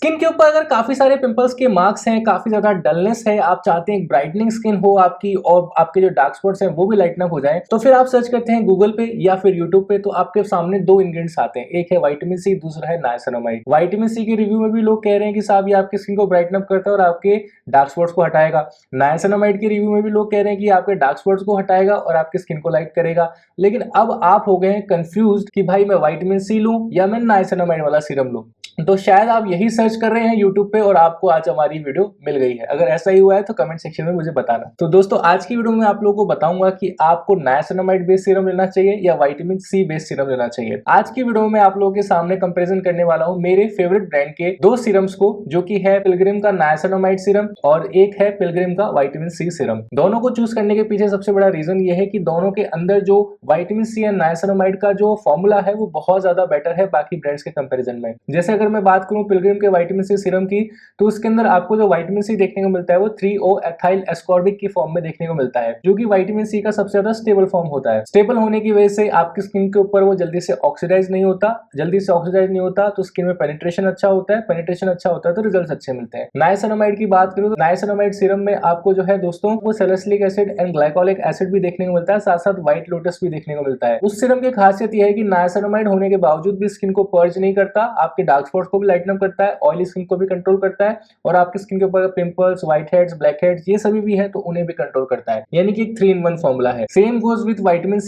Skin के ऊपर अगर काफी सारे पिंपल्स के मार्क्स हैं, काफी ज्यादा डलनेस है, आप चाहते हैं एक ब्राइटनिंग स्किन हो आपकी और आपके जो डार्क स्पॉट्स हैं वो भी लाइटन अप हो जाए, तो फिर आप सर्च करते हैं गूगल पे या फिर यूट्यूब पे, तो आपके सामने दो इंग्रेडिएंट्स आते हैं, एक है विटामिन सी, दूसरा है नाइसिनामाइड। विटामिन सी के रिव्यू में भी लोग कह रहे हैं कि साहब ये आपकी स्किन को ब्राइटन अप करता है और आपके डार्क स्पॉट्स को हटाएगा। नाइसिनामाइड के रिव्यू में भी लोग कह रहे हैं कि आपके डार्क स्पॉट्स को हटाएगा और आपकी स्किन को लाइट करेगा। लेकिन अब आप हो गए हैं कंफ्यूज कि भाई मैं विटामिन सी लूं या मैं नाइसिनामाइड वाला सीरम लूं। तो शायद आप यही सर्च कर रहे हैं यूट्यूब पे और आपको आज हमारी वीडियो मिल गई है। अगर ऐसा ही हुआ है तो कमेंट सेक्शन में मुझे बताना। तो दोस्तों आज की वीडियो में आप लोगों को बताऊंगा कि आपको नाइसिनामाइड बेस्ड सीरम लेना चाहिए या विटामिन सी बेस्ड सीरम लेना चाहिए। आज की वीडियो में आप लोगों के सामने कंपैरिजन करने वाला हूं मेरे फेवरेट ब्रांड के दो सीरम्स को, जो कि है पिलग्रिम का नाइसिनामाइड सीरम और एक है पिलग्रिम का विटामिन सी सीरम। दोनों को चूज करने के पीछे सबसे बड़ा रीजन ये है कि दोनों के अंदर जो विटामिन सी एंड नाइसिनामाइड का जो फॉर्मूला है वो बहुत ज्यादा बेटर है बाकी ब्रांड्स के कंपैरिजन में। जैसे अगर मैं बात करूं पिलग्रिम के विटामिन सी सीरम की, तो उसके अंदर आपको जो विटामिन सी देखने को मिलता है वो 3O एथाइल एस्कॉर्बिक की फॉर्म में देखने को मिलता है, जो कि विटामिन सी का सबसे ज्यादा स्टेबल फॉर्म होता है। स्टेबल होने की वजह से आपकी स्किन के ऊपर वो जल्दी से ऑक्सीडाइज नहीं होता, तो स्किन में पेनिट्रेशन अच्छा होता है, तो रिजल्ट अच्छे मिलते हैं। नाइसिनामाइड की बात करूं तो नाइसिनामाइड सीरम में आपको जो है दोस्तों वो salicylic acid and glycolic acid भी देखने को मिलता है, साथ साथ व्हाइट लोटस भी देखने को मिलता है। उस सीरम की खासियत यह है कि नाइसिनामाइड होने के बावजूद भी स्किन को पर्ज नहीं करता, आपके डार्क स्पॉट्स को भी लाइटन अप करता है, ऑयली स्किन को भी कंट्रोल करता है और आपकी स्किन के ऊपर pimples, white heads, black heads ये सभी भी है तो उन्हें भी कंट्रोल करता है। यानी कि एक 3 in 1 फॉर्मूला है। Same goes with vitamin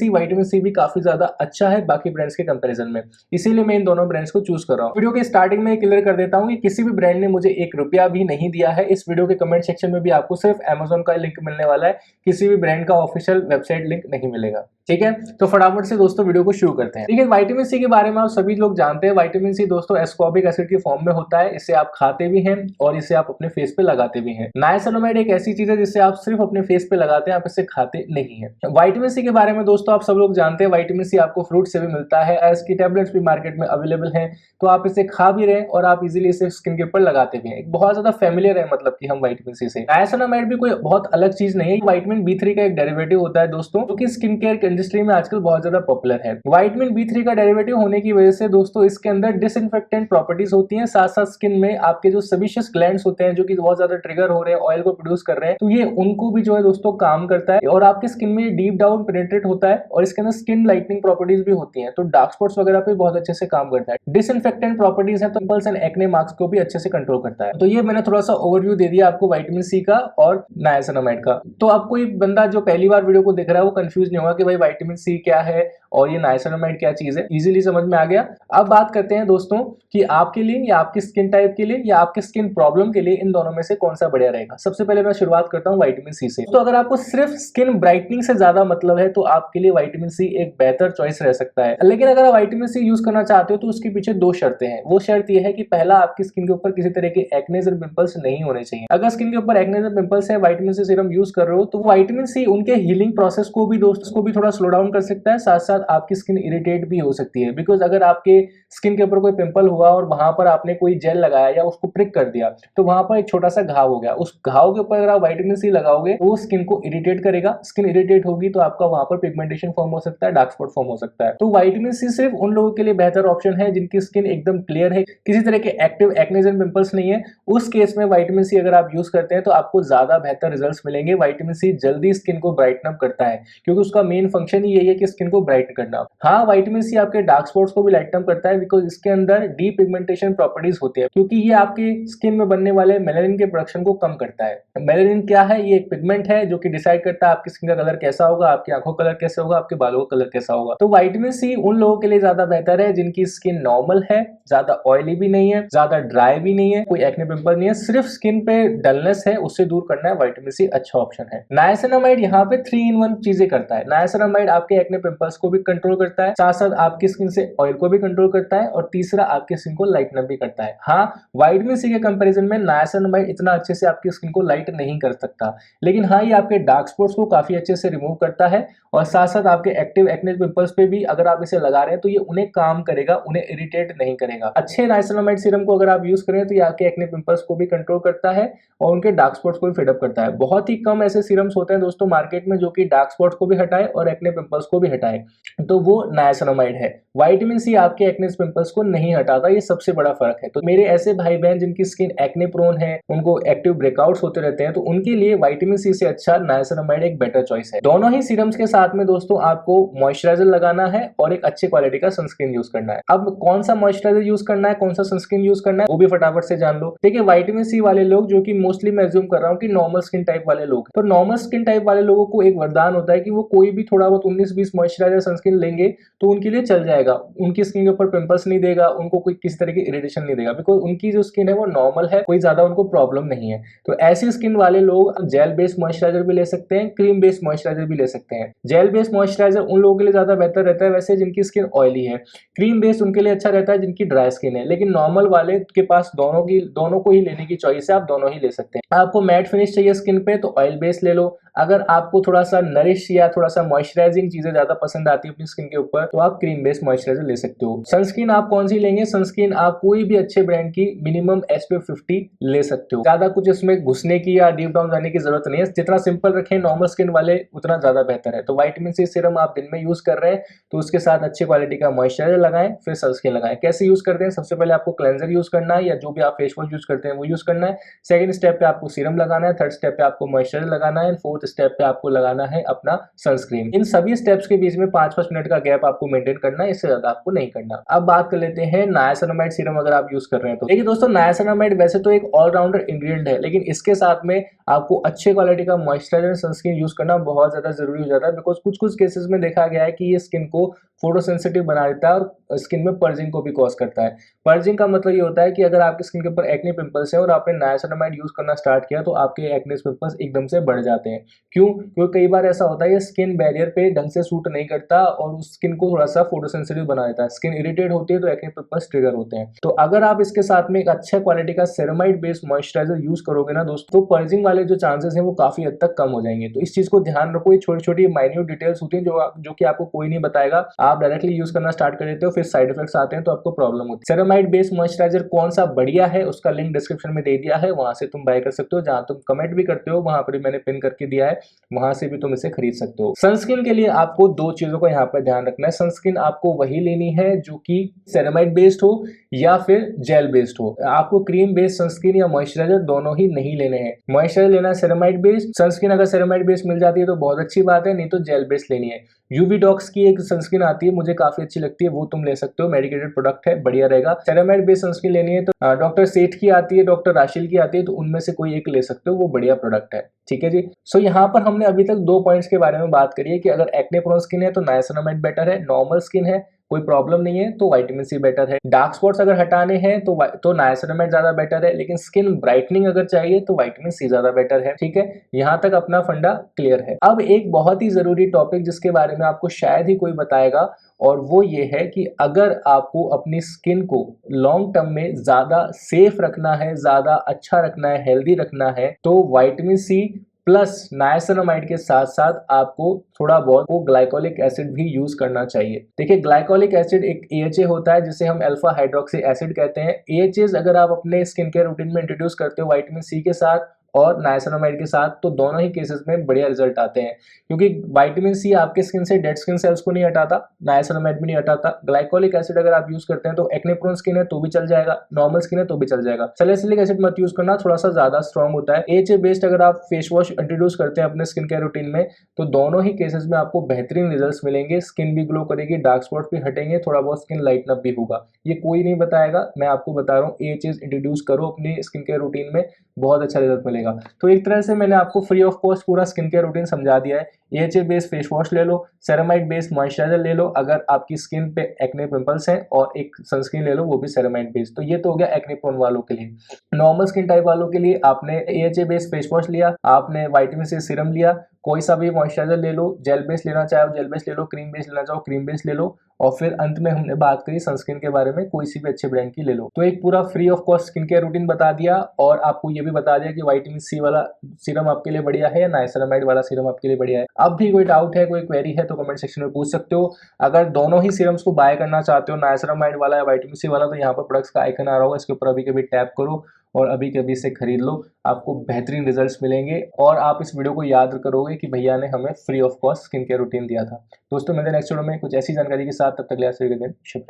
C भी काफी ज्यादा अच्छा है बाकी ब्रांड्स के कंपैरिजन में, इसीलिए मैं इन दोनों ब्रांड्स को चूज कर रहा हूं। वीडियो के स्टार्टिंग में क्लियर कर देता हूं कि किसी भी ब्रांड ने मुझे 1 रुपया भी नहीं दिया है। इस वीडियो के कमेंट सेक्शन में भी आपको सिर्फ Amazon का लिंक मिलने वाला है, किसी भी ब्रांड का ऑफिशियल वेबसाइट लिंक नहीं मिलेगा। ठीक है, तो फटाफट से दोस्तों वीडियो को शुरू करते हैं। ठीक है, विटामिन सी के बारे में आप सभी लोग जानते हैं। विटामिन सी दोस्तों एस्कॉर्बिक एसिड की फॉर्म में होता है, इसे आप खाते भी हैं और इसे आप अपने फेस पे लगाते भी हैं। नाइसिनामाइड एक ऐसी चीज है जिसे आप सिर्फ अपने फेस पे लगाते हैं, आप इसे खाते नहीं है। विटामिन सी के बारे में दोस्तों आप सब लोग जानते हैं, विटामिन सी आपको फ्रूट से भी मिलता है, इसकी टैबलेट्स भी मार्केट में अवेलेबल है, तो आप इसे खा भी रहे हैं और आप इजीली इसे स्किन के ऊपर लगाते भी हैं। बहुत ज्यादा फेमिलियर है मतलब कि हम विटामिन सी से। नाइसिनामाइड भी कोई बहुत अलग चीज नहीं है, विटामिन B3 का एक डेरिवेटिव होता है दोस्तों, जो कि स्किन केयर इंडस्ट्री में आजकल बहुत ज्यादा पॉपुलर है। विटामिन B3 का डेरिवेटिव होने की वजह से दोस्तों इसके अंदर डिसइंफेक्टेंट प्रॉपर्टीज होती हैं, साथ साथ स्किन में आपके जो सेबेशियस ग्लैंड्स होते हैं जो कि बहुत ज्यादा ट्रिगर हो रहे हैं, ऑयल को प्रोड्यूस कर रहे हैं, तो ये उनको भी जो है दोस्तों काम करता है और आपकी स्किन में डीप डाउन पेनिट्रेट होता है और इसके अंदर स्किन लाइटनिंग प्रॉपर्टीज भी होती हैं, तो डार्क स्पॉट्स वगैरह पे बहुत अच्छे से काम करता है। डिसइंफेक्टेंट प्रॉपर्टीज है तो पिंपल्स एंड एक्ने मार्क्स को भी अच्छे से कंट्रोल करता है। तो ये मैंने थोड़ा सा ओवरव्यू दे दिया आपको विटामिन सी का और नाइसिनामाइड का। तो अब कोई बंदा जो पहली बार वीडियो को देख रहा है वो कंफ्यूज नहीं होगा कि भाई विटामिन सी क्या है और ये नाइसिनामाइड क्या चीज है, इजीली समझ में आ गया। अब बात करते हैं दोस्तों कि आपके लिए या आपकी स्किन टाइप के लिए या आपके स्किन प्रॉब्लम के लिए इन दोनों में से कौन सा बढ़िया रहेगा। सबसे पहले मैं शुरुआत करता हूं विटामिन सी से। तो अगर आपको सिर्फ स्किन ब्राइटनिंग से ज्यादा मतलब है तो आपके लिए विटामिन सी एक बेहतर चॉइस रह सकता है। लेकिन अगर आप विटामिन सी यूज करना चाहते हो तो उसके पीछे 2 शर्तें हैं। वो शर्त यह है कि पहला, आपकी स्किन के ऊपर किसी तरह के एक्नेस और पिंपल्स नहीं होने चाहिए। अगर स्किन के ऊपर एक्नेस और पिंपल्स है, विटामिन सी सीरम यूज कर रहे हो, तो विटामिन सी उनके हीलिंग प्रोसेस को भी दोस्तों को भी थोड़ा स्लो डाउन कर सकता है, साथ साथ आपकी स्किन इरिटेट भी हो सकती है। बिकॉज अगर आपके स्किन के ऊपर कोई पिंपल हुआ और वहां पर आपने कोई जेल लगाया या उसको प्रिक कर दिया तो वहां पर एक छोटा सा घाव हो गया, उस घाव के ऊपर अगर आप विटामिन सी लगाओगे वो स्किन को इरिटेट करेगा। स्किन इरिटेट होगी तो आपका वहां पर पिगमेंटेशन फॉर्म हो सकता है, डार्क स्पॉट फॉर्म हो सकता है। तो विटामिन सी सिर्फ उन लोगों के लिए बेहतर ऑप्शन है जिनकी स्किन एकदम क्लियर है, किसी तरह के एक्टिव एक्नेस एंड पिंपल्स नहीं है। उस केस में विटामिन सी अगर आप यूज करते हैं तो आपको ज्यादा बेहतर रिजल्ट्स मिलेंगे। विटामिन सी जल्दी स्किन को ब्राइटन अप करता है क्योंकि उसका मेन फंक्शन ही यही है कि स्किन को ब्राइटन करना। हाँ, विटामिन सी आपके डार्क स्पॉट्स को भी लाइटन अप करता है बिकॉज इसके अंदर डीपिगमेंटेशन प्रॉपर्टीज होती है, क्योंकि ये आपके स्किन में बनने वाले मेलानिन के प्रोडक्शन को कम करता है। मेलानिन क्या है? ये एक पिगमेंट है जो कि डिसाइड करता है आपकी स्किन का कलर कैसा होगा, आपकी आंखों का कलर कैसा होगा, आपके बालों का कलर कैसा होगा। तो विटामिन सी उन लोगों के लिए ज्यादा बेहतर है जिनकी स्किन नॉर्मल है, ज्यादा ऑयली भी नहीं है, ज्यादा ड्राई भी नहीं है, कोई एक्ने पिंपल नहीं है, सिर्फ स्किन पे डलनेस है, उससे दूर करना है। विटामिन सी अच्छा ऑप्शन है। नाइसिनामाइड यहाँ पे 3 in 1 चीजें करता है। नाइसिनामाइड आपके एक्ने पिंपल्स को भी कंट्रोल करता है, साथ साथ आपकी स्किन से ऑयल को भी कंट्रोल करता है और तीसरा आपकी स्किन को लाइटन अप भी करता है। हाँ, विटामिन सी के कंपैरिजन में नाइसिनामाइड इतना अच्छे से आपकी स्किन को लाइट नहीं कर सकता, लेकिन हाँ, ये आपके डार्क स्पॉट्स को काफी अच्छे से रिमूव करता है और साथ साथ आपके एक्टिव एक्ने पिंपल्स पे भी अगर आप इसे लगा रहे हैं तो ये उन्हें काम करेगा, उन्हें इरिटेट नहीं करेगा। अच्छे नाइसिनामाइड सीरम को अगर आप यूज करें तो ये आपके एक्ने पिंपल्स को भी कंट्रोल करता है और उनके डार्क स्पॉट्स को भी फिड अप करता है। बहुत ही कम ऐसे सीरम्स होते हैं दोस्तों मार्केट में जो कि डार्क स्पॉट्स को भी हटाए और एक्ने पिंपल्स को भी हटाए। तो वो नायासिनामाइड है। विटामिन सी आपके एक्ने पिंपल्स को नहीं हटाता, ये सबसे बड़ा फर्क है। तो मेरे ऐसे भाई बहन जिनकी स्किन एक्ने प्रोन है, उनको एक्टिव ब्रेकआउट्स होते रहते हैं, तो उनके लिए विटामिन सी से अच्छा नायासिनामाइड एक बेटर चॉइस है। दोनों ही सीरम्स के साथ में दोस्तों आपको मॉइस्चराइजर लगाना है और एक अच्छी क्वालिटी का सनस्क्रीन यूज करना है। अब कौन सा मॉइस्चराइजर यूज करना है, कौन सा सनस्क्रीन यूज करना है, वो भी फटाफट से जान लो। देखिए विटामिन सी वाले लोग, जो कि मोस्टली मैं अज्यूम कर रहा हूँ कि नॉर्मल स्किन टाइप वाले लोग, तो नॉर्मल स्किन टाइप वाले लोगों को एक वरदान होता है कि वो कोई भी थोड़ा बहुत 19-20 मॉइस्चराइजर सनस्क्रीन लेंगे तो उनके लिए चल जाएगा, उनकी स्किन के ऊपर पिंपल्स नहीं देगा, उनको कोई किसी तरह की इरिटेशन नहीं देगा, बिकॉज उनकी जो स्किन है वो नॉर्मल है, कोई ज्यादा उनको प्रॉब्लम नहीं है। तो ऐसी स्किन वाले लोग जेल बेस्ड मॉइस्चराइजर भी ले सकते हैं, क्रीम बेस्ड मॉइस्चराइजर भी ले सकते हैं। जेल बेस्ड मॉइस्चराइजर उन लोगों के लिए ज्यादा बेहतर रहता है वैसे जिनकी स्किन ऑयली है, क्रीम बेस्ड उनके लिए अच्छा रहता है जिनकी ड्राई स्किन है, लेकिन नॉर्मल वाले के पास दोनों को ही लेने की चॉइस है, आप दोनों ही ले सकते हैं। आपको मैट फिनिश चाहिए स्किन पे तो ऑयल बेस्ड ले लो, अगर आपको थोड़ा सा नरिश या थोड़ा सा मॉइस्चराइजिंग चीजें ज्यादा पसंद आती है अपनी स्किन के ऊपर तो आप क्रीम बेस्ड मॉइस्चराइजर ले सकते हो। सनस्क्रीन आप कौन सी लेंगे, सनस्क्रीन आप कोई भी अच्छे ब्रांड की मिनिमम SPF 50 ले सकते हो, ज्यादा कुछ इसमें घुसने की या डीप डाउन जाने की जरूरत नहीं है, जितना सिंपल रखें नॉर्मल स्किन वाले उतना ज्यादा बेहतर है। तो विटामिन सी सीरम आप दिन में यूज कर रहे हैं तो उसके साथ अच्छी क्वालिटी का मॉइस्चराइजर लगाएं, फिर सनस्क्रीन लगाएं। कैसे यूज करते हैं, सबसे पहले आपको क्लेंजर यूज करना है या जो भी आप फेस वॉश यूज करते हैं वो यूज करना है। सेकंड स्टेप पे आपको सीरम लगाना है, थर्ड स्टेप पे आपको मॉइस्चराइजर लगाना है, फोर्थ स्टेप पे आपको लगाना है अपना सनस्क्रीन। इन सभी स्टेप्स के बीच में 5-5 मिनट का गैप आपको मेंटेन करना है, इससे ज्यादा आपको नहीं करना। अब बात कर लेते हैं नायासिनामाइड सीरम अगर आप यूज कर रहे हैं तो। देखिए दोस्तों, नायासिनामाइड वैसे तो एक ऑलराउंडर इंग्रेडिएंट है, लेकिन इसके साथ में आपको अच्छे क्वालिटी का मॉइस्चराइजर सनस्क्रीन यूज करना बहुत ज्यादा जरूरी हो जाता है, बिकॉज कुछ कुछ केसेस में देखा गया है कि ये स्किन को फोटोसेंसिटिव बना देता है और स्किन में पर्जिंग को भी कॉज करता है। पर्जिंग का मतलब ये होता है कि अगर आपकी स्किन के ऊपर एक्ने पिंपल्स है और आपने नायासिनामाइड यूज करना स्टार्ट किया तो आपके एक्ने पिंपल्स एकदम से बढ़ जाते हैं। क्यों? क्योंकि कई बार ऐसा होता है ये स्किन बैरियर पे ढंग से सूट नहीं करता और उस स्किन को थोड़ा सा फोटोसेंसिटिव बना देता है, स्किन इरिटेट होती है तो एक्ने पिंपल्स ट्रिगर होते हैं। तो अगर आप इसके साथ में एक अच्छा क्वालिटी का सेरामाइड बेस्ड मॉइस्चराइजर यूज करोगे ना दोस्तों, तो पर्जिंग वाले जो चांसेस हैं वो काफी हद तक कम हो जाएंगे। तो इस चीज को ध्यान रखो, ये छोटी छोटी माइन्यूट डिटेल्स होती हैं जो कि आपको कोई नहीं बताएगा, आप डायरेक्टली यूज करना स्टार्ट कर देते हो, फिर साइड इफेक्ट्स आते हैं तो आपको प्रॉब्लम होती है। सेरामाइड बेस्ड मॉइस्चराइजर कौन सा बढ़िया है उसका लिंक डिस्क्रिप्शन में दे दिया है, वहां से तुम बाय कर सकते हो, जहां तुम कमेंट भी करते हो वहां पर भी मैंने पिन करके दिया है, वहां से भी तुम इसे खरीद सकते हो। सनस्क्रीन के लिए आपको दो चीजों का यहाँ पर ध्यान रखना है, सनस्क्रीन आपको वही लेनी है जो कि सेरामाइड बेस्ड हो या फिर जेल बेस्ड हो। आपको क्रीम बेस्ड सनस्क्रीन या मॉइस्चराइजर दोनों ही नहीं लेने हैं। मॉइस्चराइजर लेना है सेरामाइड बेस्ड, सनस्क्रीन अगर सेरामाइड बेस्ड मिल जाती है तो बहुत अच्छी बात है, नहीं तो जेल बेस्ड लेनी है। यूवी डॉक्स की एक सनस्क्रीन आती है, मुझे काफी अच्छी लगती है, वो तुम ले सकते हो, मेडिकेटेड प्रोडक्ट है, बढ़िया रहेगा। सेरामाइड बेस्ड सनस्क्रीन लेनी है तो डॉक्टर सेठ की आती है, डॉक्टर राशिल की आती है, तो उनमें से कोई एक ले सकते हो, वो बढ़िया प्रोडक्ट है। ठीक है जी। सो यहाँ पर हमने अभी तक 2 पॉइंट्स के बारे में बात करी है कि अगर एक्ने प्रोन स्किन है तो नाइसिनामाइड बेटर है, नॉर्मल स्किन है कोई प्रॉब्लम नहीं है तो विटामिन सी बेटर है, डार्क स्पॉट्स अगर हटाने हैं तो नाइसिनामाइड ज्यादा बेटर है, लेकिन स्किन ब्राइटनिंग अगर चाहिए तो विटामिन सी ज्यादा बेटर है। ठीक है, यहाँ तक अपना फंडा क्लियर है। अब एक बहुत ही जरूरी टॉपिक जिसके बारे में आपको शायद ही कोई बताएगा, और वो ये है कि अगर आपको अपनी स्किन को लॉन्ग टर्म में ज्यादा सेफ रखना है, ज्यादा अच्छा रखना है, हेल्दी रखना है, तो विटामिन सी प्लस नाइसिनामाइड के साथ साथ आपको थोड़ा बहुत वो ग्लाइकोलिक एसिड भी यूज करना चाहिए। देखिए, ग्लाइकोलिक एसिड एक AHA होता है जिसे हम अल्फा हाइड्रोक्सी एसिड कहते हैं। AHAs अगर आप अपने स्किन केयर रूटीन में इंट्रोड्यूस करते हो विटामिन सी के साथ और नाइसिनामाइड के साथ, तो दोनों ही केसेस में बढ़िया रिजल्ट आते हैं, क्योंकि विटामिन सी आपके स्किन से डेड स्किन सेल्स को नहीं हटाता, नाइसिनामाइड भी नहीं हटाता। ग्लाइकोलिक एसिड अगर आप यूज करते हैं तो एक्ने प्रोन स्किन है तो भी चल जाएगा, नॉर्मल स्किन है तो भी चल जाएगा। सैलिसिलिक एसिड मत यूज करना, थोड़ा सा ज्यादा स्ट्रॉन्ग होता है। AHA बेस्ड अगर आप फेस वॉश इंट्रोड्यूस करते हैं अपने स्किन केयर रूटीन में तो दोनों ही केसेस में आपको बेहतरीन रिजल्ट्स मिलेंगे, स्किन भी ग्लो करेगी, डार्क स्पॉट भी हटेंगे, थोड़ा बहुत स्किन लाइटन अप भी होगा। ये कोई नहीं बताएगा, मैं आपको बता रहा हूँ, AHAs इंट्रोड्यूस करो अपनी स्किन केयर रूटीन में, बहुत अच्छा रिजल्ट मिलेगा। तो एक तरह से मैंने आपको फ्री ऑफ कॉस्ट पूरा स्किन केयर रूटीन समझा दिया है। AHA बेस्ड फेस वॉश ले लो, सेरामाइड बेस्ड मॉइस्चराइजर ले लो अगर आपकी स्किन पे एक्ने पिंपल्स हैं, और एक सनस्क्रीन ले लो वो भी सेरामाइड बेस्ड। तो ये तो हो गया एक्ने प्रोन वालों के लिए। नॉर्मल स्किन टाइप वालों के लिए आपने AHA बेस्ड फेस वॉश लिया, आपने विटामिन सी सीरम लिया, कोई सा भी मॉइस्चराइजर ले लो, जेल बेस्ड लेना चाहो जेल बेस्ड ले लो, क्रीम बेस्ड लेना चाहो क्रीम बेस्ड ले लो, और फिर अंत में हमने बात करी सनस्क्रीन के बारे में, कोई सी भी अच्छे ब्रांड की ले लो। तो एक पूरा free of cost skin care routine बता दिया, और आपको ये भी बता दिया कि विटामिन सी वाला सीरम आपके लिए बढ़िया है या नाइसिनामाइड वाला सीरम आपके लिए बढ़िया है। अब भी कोई डाउट है, कोई क्वेरी है तो कमेंट सेक्शन में पूछ सकते हो। अगर दोनों ही सीरम्स को बाय करना चाहते हो, नाइसिनामाइड वाला या विटामिन सी वाला, तो यहाँ पर प्रोडक्ट्स का आइकन आ रहा होगा, इसके ऊपर अभी कभी टैप करो और अभी के अभी इसे खरीद लो, आपको बेहतरीन रिजल्ट्स मिलेंगे और आप इस वीडियो को याद करोगे कि भैया ने हमें free of cost skin care routine दिया था। दोस्तों मिलते हैं नेक्स्ट वीडियो में कुछ ऐसी जानकारी के साथ, तब तक के लिए शुभ।